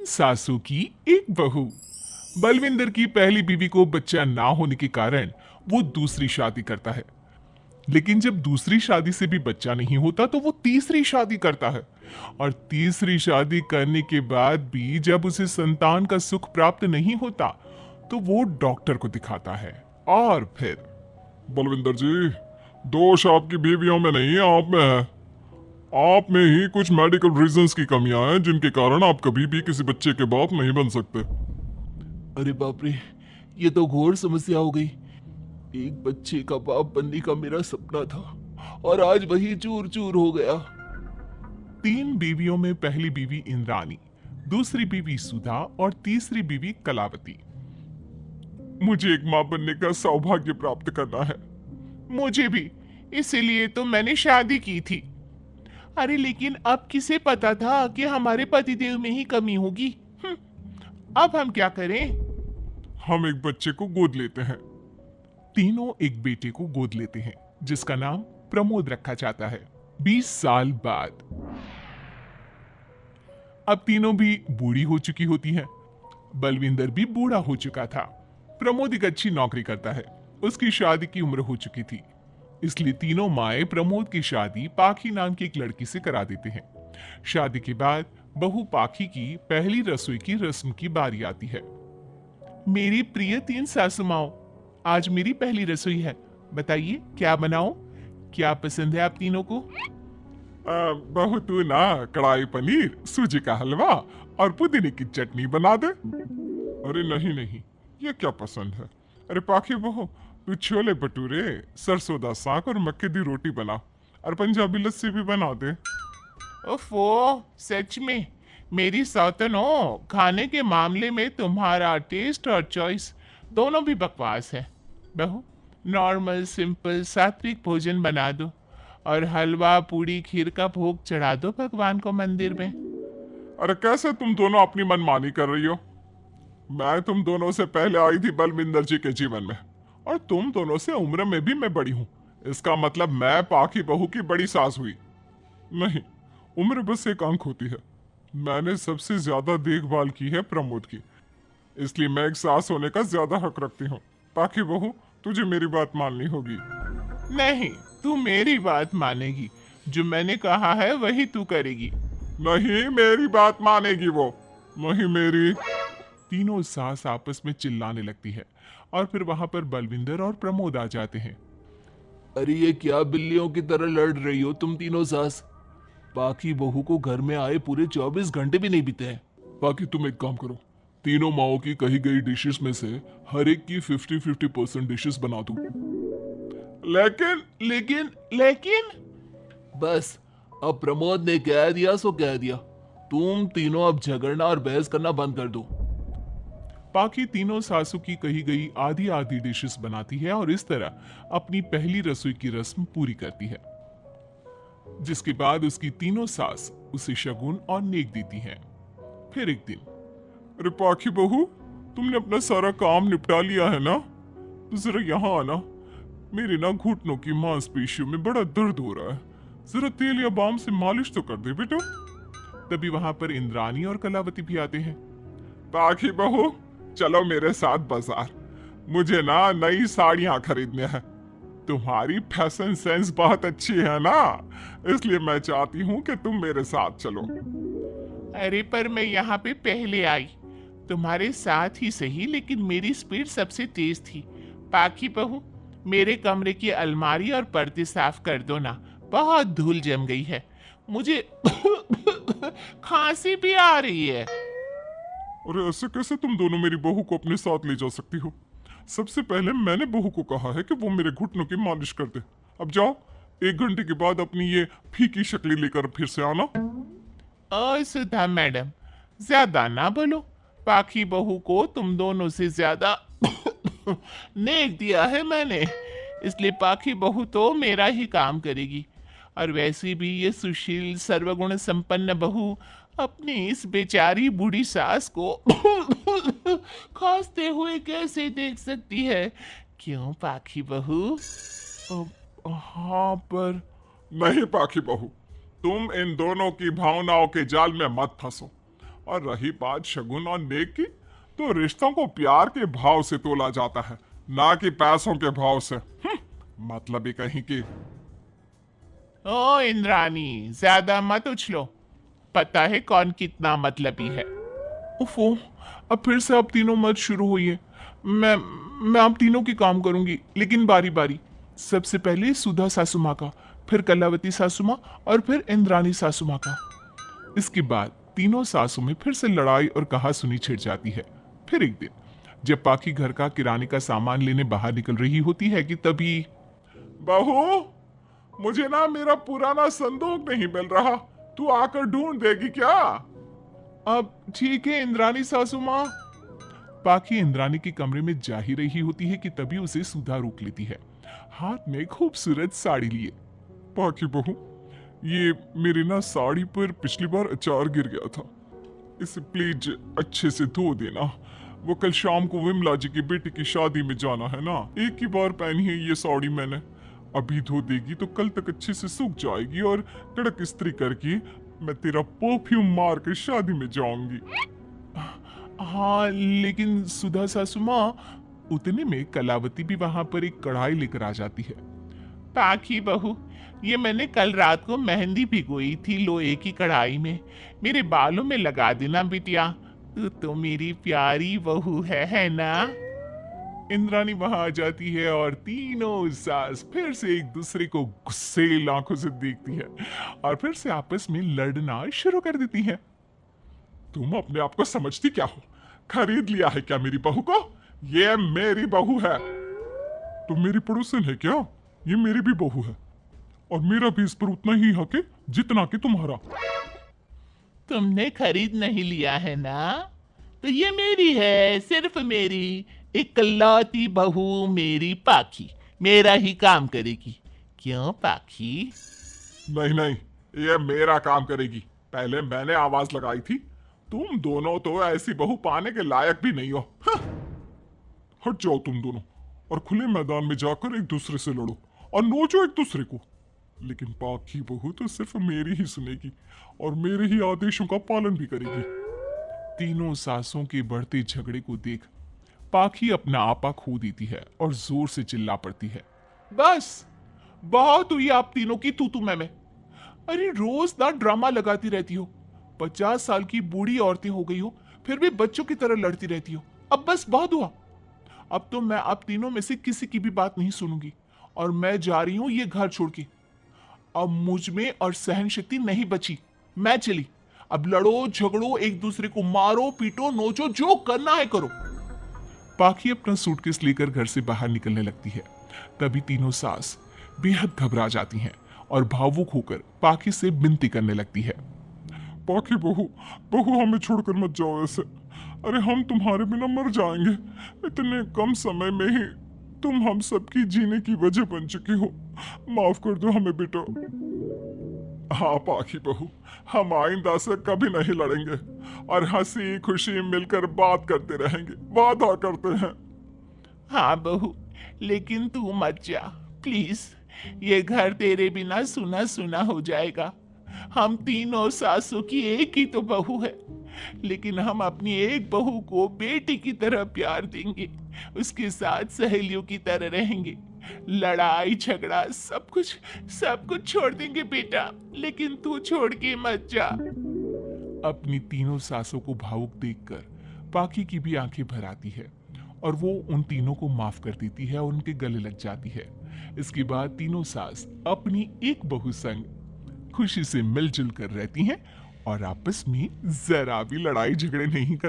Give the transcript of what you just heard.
सासू की एक बहू। बलविंदर की पहली बीवी को बच्चा ना होने के कारण वो दूसरी शादी करता है। लेकिन जब दूसरी शादी से भी बच्चा नहीं होता तो वो तीसरी शादी करता है। और तीसरी शादी करने के बाद भी जब उसे संतान का सुख प्राप्त नहीं होता तो वो डॉक्टर को दिखाता है। और फिर बलविंदर जी, दोष आपकी बीवियों में नहीं है, आप में है। आप में ही कुछ मेडिकल रीजंस की कमियां हैं जिनके कारण आप कभी भी किसी बच्चे के बाप नहीं बन सकते। अरे बाप रे, ये तो घोर समस्या हो गई। एक बच्चे का बाप बनने का मेरा सपना था और आज वही चूर चूर हो गया। तीन बीवियों में पहली बीवी इंद्राणी, दूसरी बीवी सुधा और तीसरी बीवी कलावती। मुझे एक मां बनने का सौभाग्य प्राप्त करना है। मुझे भी, इसीलिए तो मैंने शादी की थी। अरे लेकिन अब किसे पता था कि हमारे पतिदेव में ही कमी होगी। अब हम क्या करें? हम एक बच्चे को गोद लेते हैं। तीनों एक बेटे को गोद लेते हैं जिसका नाम प्रमोद रखा जाता है। 20 साल बाद अब तीनों भी बूढ़ी हो चुकी होती हैं। बलविंदर भी बूढ़ा हो चुका था। प्रमोद एक अच्छी नौकरी करता है। उसकी शादी की उम्र हो चुकी थी, इसलिए तीनों माएं प्रमोद की शादी पाखी नाम की एक लड़की से करा देते हैं। शादी के बाद बहू पाखी की पहली रसोई की रस्म की बारी आती है। मेरी प्रिय तीन सासू माओ, आज मेरी पहली रसोई है। बताइए क्या बनाऊं? क्या पसंद है आप तीनों को? बहू तू ना कढ़ाई पनीर, सूजी का हलवा और पुदीने की चटनी बना दे। अरे नहीं नहीं, ये क्या पसंद है? अरे पाखी बहू, तू छोले भटूरे, सरसों दा साग और मक्के दी रोटी बना और पंजाबी लस्सी भी बना दे। ओफो, सच में मेरी सौतन हो, खाने के मामले में तुम्हारा टेस्ट और चॉइस दोनों भी बकवास है। बहू, नॉर्मल सिंपल सात्विक भोजन बना दो और हलवा पूड़ी खीर का भोग चढ़ा दो भगवान को मंदिर में। अरे कैसे तुम दोनों अपनी मनमानी कर रही हो? मैं तुम दोनों से पहले आई थी बलविंदर जी के जीवन में, और तुम दोनों से उम्र में भी मैं बड़ी हूं। इसका मतलब मैं पाखी बहू की बड़ी सास हुई? नहीं, उम्र बस एक अंक होती है। मैंने सबसे ज्यादा देखभाल की है प्रमोद की, इसलिए मैं एक सास होने का ज्यादा हक रखती हूँ। पाखी बहू, तुझे मेरी बात माननी होगी। नहीं, तू मेरी बात मानेगी। जो मैंने कहा है वही तू करेगी। नहीं, मेरी बात मानेगी वो। नहीं मेरी। तीनों सास आपस में चिल्लाने लगती है और फिर वहां पर बलविंदर और प्रमोद आ जाते हैं। अरे ये क्या बिल्लियों की तरह लड़ रही हो तुम तीनों सास? बाकी बहू को घर में आए पूरे 24 घंटे भी नहीं बीते हैं। बाकी तुम एक काम करो, तीनों माओ की कही गई डिशेस में से हर एक की 50-50% डिशेस बना दो। लेकिन लेकिन लेकिन बस, अब प्रमोद ने कह दिया सो कह दिया। तुम तीनों अब झगड़ना और बहस करना बंद कर दो। पाखी तीनों सासू की कही गई आधी आधी डिशेस बनाती है और इस तरह अपनी पहली रसोई की रस्म पूरी करती है, जिसके बाद उसकी तीनों सास उसे शगुन और नेक देती हैं। फिर एक दिन, अरे पाखी बहू, तुमने अपना सारा काम निपटा लिया है ना? तो जरा यहाँ आना। मेरे ना घुटनों की मांसपेशियों में बड़ा दर्द हो रहा है। जरा तेल या बाम से मालिश तो कर दे बेटा। तभी वहां पर इंद्राणी और कलावती भी आते हैं। पाखी बहू, चलो मेरे साथ बाजार। मुझे ना नई साड़ियां खरीदने हैं। तुम्हारी फैशन सेंस बहुत अच्छी है ना, इसलिए मैं चाहती हूँ कि तुम मेरे साथ चलो। अरे पर मैं यहाँ पे पहले आई, तुम्हारे साथ ही सही, लेकिन मेरी स्पीड सबसे तेज थी। पाखी बहू, मेरे कमरे की अलमारी और पर्दे साफ कर दो ना, बहुत धूल जम गई है। मुझे खांसी भी आ रही है। अरे ऐसे कैसे तुम दोनों मेरी बहू को अपने साथ ले जा सकती हो? सबसे पहले मैंने बहू को कहा है कि वो मेरे घुटनों की मालिश कर दे। अब जाओ, 1 घंटे के बाद अपनी ये फीकी शक्ल लेकर फिर से आना। ओ सुधा मैडम, ज्यादा ना बोलो। पाखी बहू को तुम दोनों से ज्यादा नेक दिया है मैंने, इसलिए पाखी बहू तो मेरा ही काम करेगी। और वैसे भी ये सुशील सर्वगुण संपन्न बहू अपनी इस बेचारी बूढ़ी सास को खांसते हुए कैसे देख सकती है? क्यों पाखी बहू? हाँ, पर नहीं पाखी बहू, तुम इन दोनों की भावनाओं के जाल में मत फंसो और रही बात शगुन और नेक की, तो रिश्तों को प्यार के भाव से तोला जाता है, ना कि पैसों के भाव से। मतलब ही कहीं की। ओ इंद्रानी, ज्यादा मत उछलो, पता है कौन कितना मतलबी है। उफो, अब फिर से आप तीनों मत शुरू होइए। मैं आप तीनों की काम करूंगी, लेकिन बारी बारी। सबसे पहले सुधा सासू माँ का, फिर कलावती सासू माँ, और फिर इंद्रानी सासू माँ का। इसके बाद तीनों सासू में फिर से लड़ाई और कहासुनी छिड़ जाती है। फिर एक दिन जब पाखी घर का किराने का सामान लेने बाहर निकल रही होती है कि तभी, बहू, मुझे ना मेरा पुराना संदूक नहीं मिल रहा, तू आकर ढूंढ देगी क्या? अब ठीक है इंद्रानी सासू माँ। पाखी इंद्रानी के कमरे में जा ही रही होती है कि तभी उसे सुधा रोक लेती है, हाथ में खूबसूरत साड़ी लिए। पाखी बहू, ये मेरी ना साड़ी पर पिछली बार अचार गिर गया था, इसे प्लीज अच्छे से धो देना। वो कल शाम को विमला जी की बेटी की शादी में जाना है ना, एक ही बार पहनी है ये साड़ी मैंने। अभी धो देगी तो कल तक अच्छे से सूख जाएगी और कड़क इस्त्री करके मैं तेरा परफ्यूम मार कर शादी में जाऊंगी। हाँ लेकिन सुधा सासू माँ, उतने में कलावती भी वहां पर एक कढ़ाई लेकर आ जाती है। पाखी बहू, ये मैंने कल रात को मेहंदी भिगोई थी लोहे की कढ़ाई में, मेरे बालों में लगा देना बिटिया, तू तो मेरी प्यारी बहू है ना। इंद्रानी वहां आ जाती है और तीनों सास फिर से एक दूसरे को गुस्सेल आंखों से देखती है और फिर से आपस में लड़ना शुरू कर देती है। तुम अपने आप को समझती क्या हो? खरीद लिया है क्या मेरी बहू को? ये मेरी बहू है। तुम मेरी पड़ोसन है क्या? ये मेरी भी बहू है और मेरा भी इस पर उतना ही हक है जितना कि तुम्हारा। तुमने खरीद नहीं लिया है ना, तो ये मेरी है, सिर्फ मेरी, इकलौती बहू मेरी पाखी, मेरा ही काम करेगी। क्यों पाखी? नहीं नहीं, ये मेरा काम करेगी। पहले मैंने आवाज लगाई थी। तुम दोनों तो ऐसी बहू पाने के लायक भी नहीं हो। हट जाओ तुम दोनों और खुले मैदान में जाकर एक दूसरे से लड़ो और नोचो एक दूसरे को। लेकिन पाखी बहू तो सिर्फ मेरी ही सुनेगी और मेरे ही आदेशों का पालन भी करेगी। तीनों सासों के बढ़ते झगड़े को देख पाखी अपना आपा खो देती है और जोर से चिल्ला पड़ती है, बस बहुत हुई आप तीनों की तू मैं। अरे रोज ना ड्रामा लगाती रहती हो, 50 साल की बूढ़ी औरतें हो गई हो, फिर भी बच्चों की तरह लड़ती रहती हो। अब बस बहुत हुआ। अब तो मैं आप तीनों में से किसी की भी बात नहीं सुनूंगी और मैं जा रही हूं ये घर छोड़ के। अब मुझ में और सहन शक्ति नहीं बची, मैं चली। अब लड़ो झगड़ो, एक दूसरे को मारो पीटो नोचो, जो करना है करो। पाखी अपना सूटकेस लेकर घर से बाहर निकलने लगती है। तभी तीनों सास बेहद घबरा जाती हैं और भावुक होकर पाखी से विनती करने लगती है, पाखी बहू, बहू हमें छोड़कर मत जाओ ऐसे। अरे हम तुम्हारे बिना मर जाएंगे। इतने कम समय में ही तुम हम सबकी जीने की वजह बन चुकी हो। माफ कर दो हमें बेटा। हाँ पाखी बहू, हम आइंदा से कभी नहीं लड़ेंगे और हंसी खुशी मिलकर बात करते रहेंगे, वादा करते हैं। हाँ बहू, लेकिन तू मत जा प्लीज, ये घर तेरे बिना सुना सुना हो जाएगा। हम तीनों सासों की एक ही तो बहू है, लेकिन हम अपनी एक बहू को बेटी की तरह प्यार देंगे, उसके साथ सहेलियों की तरह रहेंगे। लड़ाई झगड़ा सब कुछ छोड़ देंगे बेटा, लेकिन तू छोड़ के मत जा। अपनी तीनों सासों को भावुक देखकर पाखी की भी आंखें भर आती है और वो उन तीनों को माफ कर देती है और उनके गले लग जाती है। इसके बाद तीनों सास अपनी एक बहू संग खुशी से मिलजुल कर रहती हैं और आपस में जरा भी लड़ाई झगड़े नहीं कर